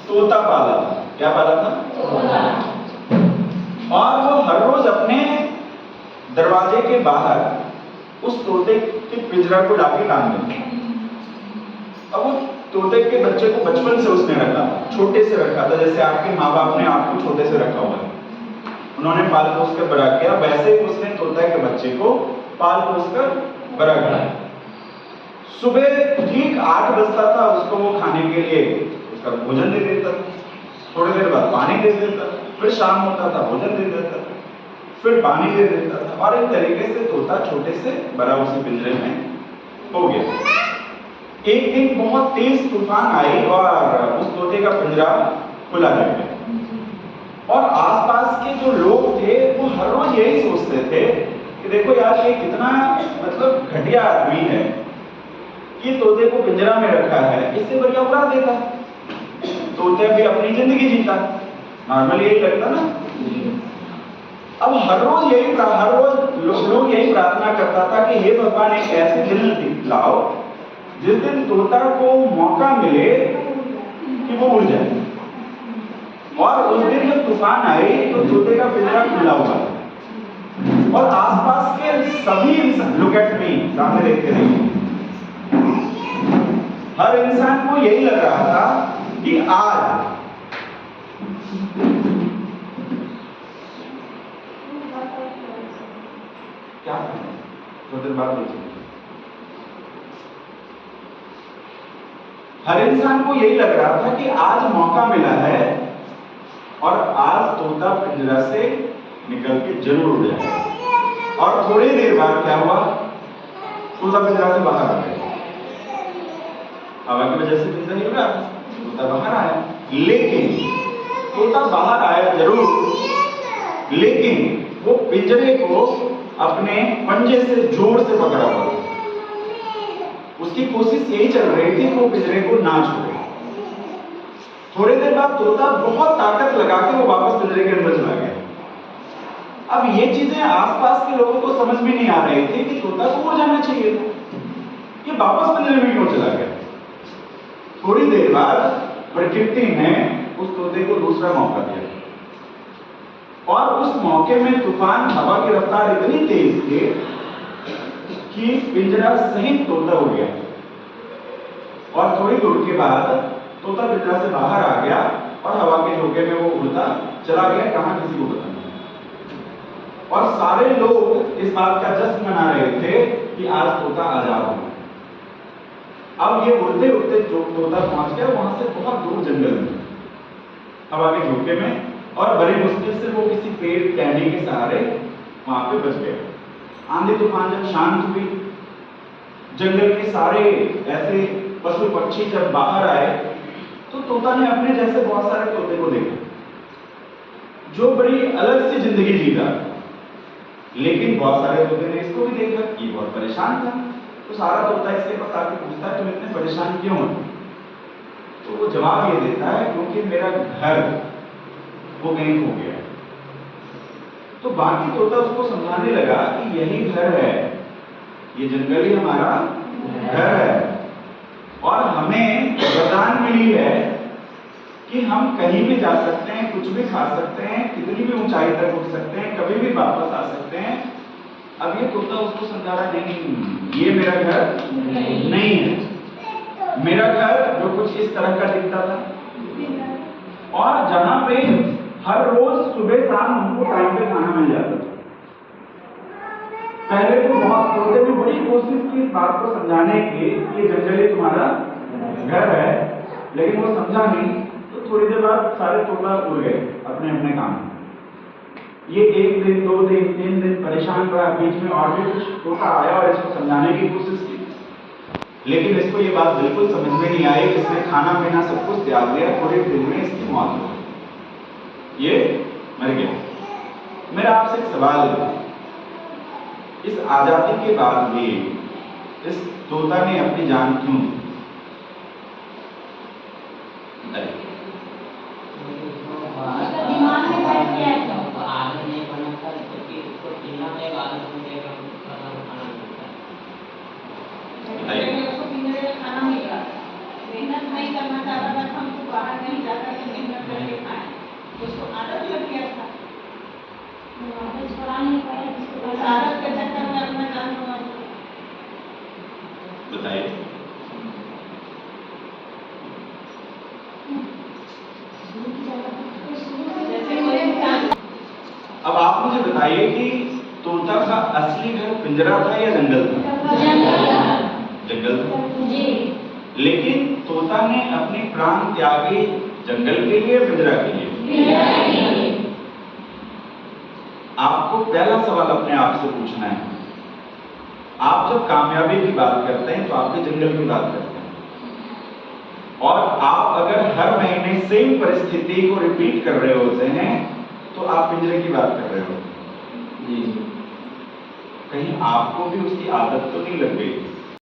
तोता पाला था। क्या पाला था? और वो हर रोज अपने दरवाजे के बाहर उस तोते के पिंजरा को लाके टांग देता। अब वो तोते के बच्चे को बचपन से उसने रखा, छोटे से रखा था, जैसे आपके माँ बाप ने आपको छोटे से रखा हुआ है, उन्होंने पाल पोस कर बड़ा किया, वैसे ही उसने तोता के बच्चे को पाल पोस कर बड़ा किया। सुबह ठीक 8 बजता था, उसको वो खाने के लिए उसका भोजन दे देता था, थोड़ी देर बाद पानी दे देता, फिर शाम होता था भोजन दे देता, फिर पानी दे देता था, और एक तरीके से तोता छोटे से बड़ा उसी पिंजरे में हो गया। एक दिन बहुत तेज तूफान आई और उस तोते का पिंजरा खुला रह गया, और आसपास के जो लोग थे वो हर रोज यही सोचते थे कि देखो यार, ये कितना मतलब घटिया आदमी है कि तोते को पिंजरा में रखा है, इससे बढ़िया उड़ा देता, तोते भी अपनी जिंदगी जीता। नॉर्मल यही लगता ना। अब हर रोज लोग यही प्रार्थना करता था कि हे भगवान, एक ऐसे दिन दिखलाओ जिस दिन तोता को मौका मिले कि वो उड़ जाए। और उस दिन जब तूफान आई तो तोते का पिंजरा खुला हुआ, और आसपास के सभी इंसान, लुक एट मी, सामने देखते रहिए, हर इंसान को यही लग रहा था कि आज क्या तो दिन बाद देखिए, हर इंसान को यही लग रहा था कि आज मौका मिला है और आज तोता पिंजरा से निकल के जरूर उड़ जाए। और थोड़ी देर बाद क्या हुआ? तोता पिंजरा से बाहर आ गया। हवा की वजह से पिंजरा नहीं उड़ा, तोता बाहर आया। लेकिन तोता बाहर आया जरूर, लेकिन वो पिंजरे को अपने पंजे से जोर से पकड़ा हुआ, उसकी कोशिश यही चल रही थी कि वो पिंजरे को ना छोड़े। थोड़ी देर बाद तोता बहुत ताकत लगा के वो वापस पिंजरे के अंदर चला गया। अब ये चीजें आसपास के लोगों को समझ में नहीं आ रही थी कि तोता को उड़ जाना चाहिए था, ये वापस पिंजरे में क्यों चला गया। थोड़ी देर बाद प्रकृति ने उस तोते को दूसरा मौका दिया, और उस मौके में तूफान, हवा की रफ्तार इतनी तेज थी कि पिंजरा सहित तोता उड़ गया। और थोड़ी दूर के बाद तोता पिंजरा से बाहर आ गया और हवा के झोंके में वो उड़ता चला गया, कहां किसी को पता नहीं। और सारे लोग इस बात का जश्न मना रहे थे कि आज तोता आजाद हो। अब ये उड़ते उड़ते जो तोता पहुंच गया वहां से बहुत दूर जंगल में, हवा के झोंके में, और बड़ी मुश्किल से वो किसी पेड़ टहनी के सहारे वहां पे बच गया। आंधी तूफान जब शांत हुई, जंगल के सारे ऐसे पशु पक्षी जब बाहर आए, तो तोता ने अपने जैसे बहुत सारे तोते को देखा जो बड़ी अलग सी जिंदगी जीता। लेकिन बहुत सारे तोते ने इसको भी देखा कि बहुत परेशान था, तो सारा तोता इसके पास आके पूछता है तुम इतने परेशान क्यों हो? तो वो जवाब ये देता है क्योंकि मेरा घर वो कहीं खो गया। तो बाकी तोता उसको समझाने लगा कि यही घर है, ये जंगल ही हमारा घर है, और हमें वरदान मिली है कि हम कहीं भी जा सकते हैं, कुछ भी खा सकते हैं, कितनी भी ऊंचाई तक उठ सकते हैं, कभी भी वापस आ सकते हैं। अब ये तोता उसको समझा रहा नहीं, ये मेरा घर नहीं है। मेरा घर जो कुछ इस तरह का दिखता था, और जहां पे हर रोज सुबह शाम उनको टाइम पे खाना मिल जाता था। पहले तो बहुत तोते ने बड़ी कोशिश की इस बात को समझाने की कि ये जंगल ही तुम्हारा घर है, लेकिन वो समझा नहीं। तो थोड़ी देर बाद सारे तोता उड़ गए अपने अपने काम। ये 1 दिन 2 दिन 3 दिन परेशान रहा, बीच में और भी कुछ तोता आया और इसको समझाने की कोशिश की, लेकिन इसको ये बात बिल्कुल समझ में नहीं आई। इसने खाना पीना सब कुछ त्याग दिया, थोड़े दिन में इसकी मौत हो गई, ये मर गया। मेरा आपसे एक सवाल है, इस आजादी के बाद भी इस तोता ने अपनी जान क्यों दी? बताइए। अब आप मुझे बताइए कि तोता का असली घर पिंजरा था या जंगल था? जंगल था जी। लेकिन तोता ने अपने प्राण त्यागे जंगल के लिए, पिंजरा के लिए? आपको पहला सवाल अपने आप से पूछना है, आप जब कामयाबी की बात करते हैं तो आपके जंगल की बात करते हैं, और आप अगर हर महीने सेम परिस्थिति को रिपीट कर रहे होते हैं तो आप पिंजरे की बात कर रहे हो जी। कहीं आपको भी उसकी आदत तो नहीं लग गई?